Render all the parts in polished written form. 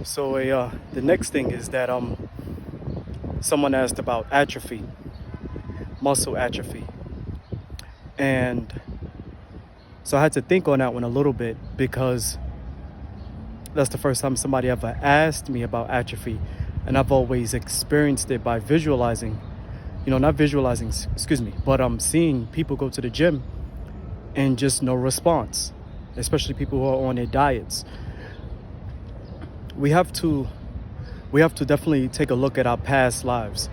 So the next thing is that someone asked about atrophy, muscle atrophy, and so I had to think on that one a little bit because that's the first time somebody ever asked me about atrophy, and I've always experienced it by visualizing, not visualizing, excuse me, but seeing people go to the gym and just no response, especially people who are on their diets. We have to definitely take a look at our past lives,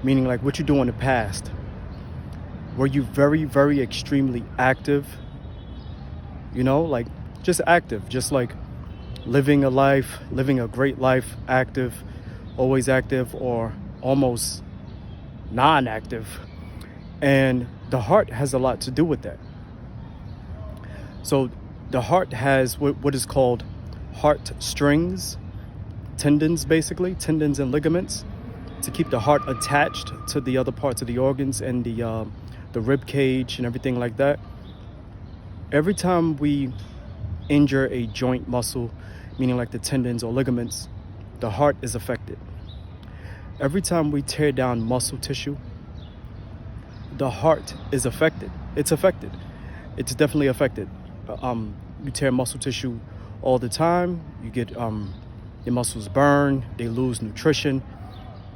meaning like what you do in the past. Were you very, very extremely active? Like just active, just like living a great life, active, always active, or almost non-active. And the heart has a lot to do with that. So the heart has what is called heart strings, tendons, basically tendons and ligaments, to keep the heart attached to the other parts of the organs and the rib cage and everything like that. Every time we injure a joint muscle, meaning like the tendons or ligaments, the heart is affected. Every time we tear down muscle tissue, the heart is affected. It's affected. It's definitely affected. You tear muscle tissue all the time, you get your muscles burn, they lose nutrition.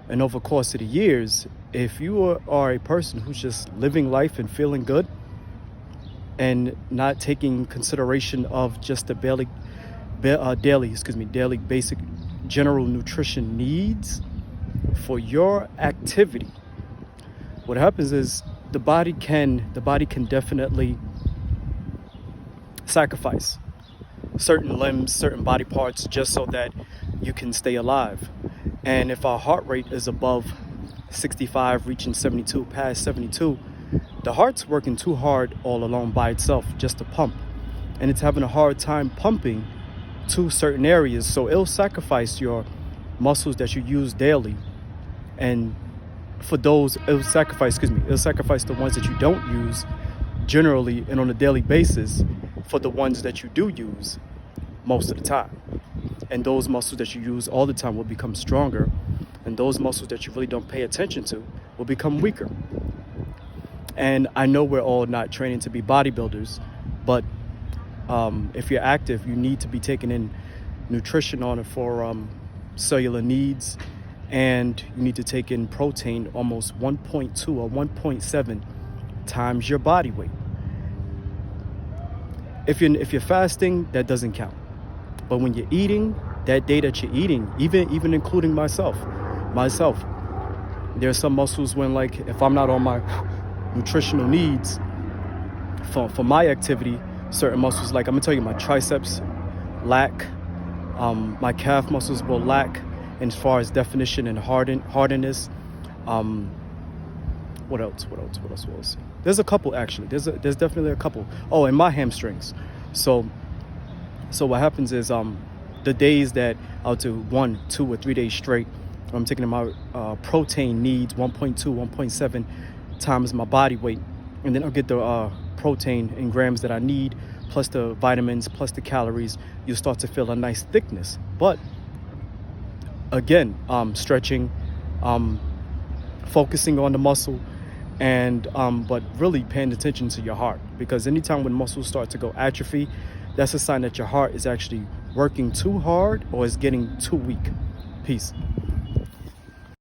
And over the course of the years, if you are a person who's just living life and feeling good and not taking consideration of just the daily basic general nutrition needs for your activity, what happens is the body can definitely sacrifice certain limbs, certain body parts, just so that you can stay alive. And if our heart rate is above 65, reaching 72, past 72, the heart's working too hard all alone by itself just to pump. And it's having a hard time pumping to certain areas. So it'll sacrifice your muscles that you use daily. And for those, it'll sacrifice the ones that you don't use generally and on a daily basis for the ones that you do use most of the time. And those muscles that you use all the time will become stronger, and those muscles that you really don't pay attention to will become weaker. And I know we're all not training to be bodybuilders, but if you're active, you need to be taking in nutrition on it for cellular needs, and you need to take in protein almost 1.2 or 1.7 times your body weight. If you're fasting, that doesn't count. But when you're eating, that day that you're eating, even including myself, there are some muscles when, like, if I'm not on my nutritional needs for my activity, certain muscles, like I'm gonna tell you, my triceps lack, my calf muscles will lack, and as far as definition and hardness. What else? There's a couple, actually. There's definitely a couple. Oh, and my hamstrings. So what happens is the days that I'll do 1, 2, or 3 days straight, I'm taking in my protein needs 1.2, 1.7 times my body weight, and then I'll get the protein in grams that I need, plus the vitamins, plus the calories. You'll start to feel a nice thickness. But again, stretching, focusing on the muscle, and but really paying attention to your heart, because anytime when muscles start to go atrophy, that's a sign that your heart is actually working too hard or is getting too weak. Peace.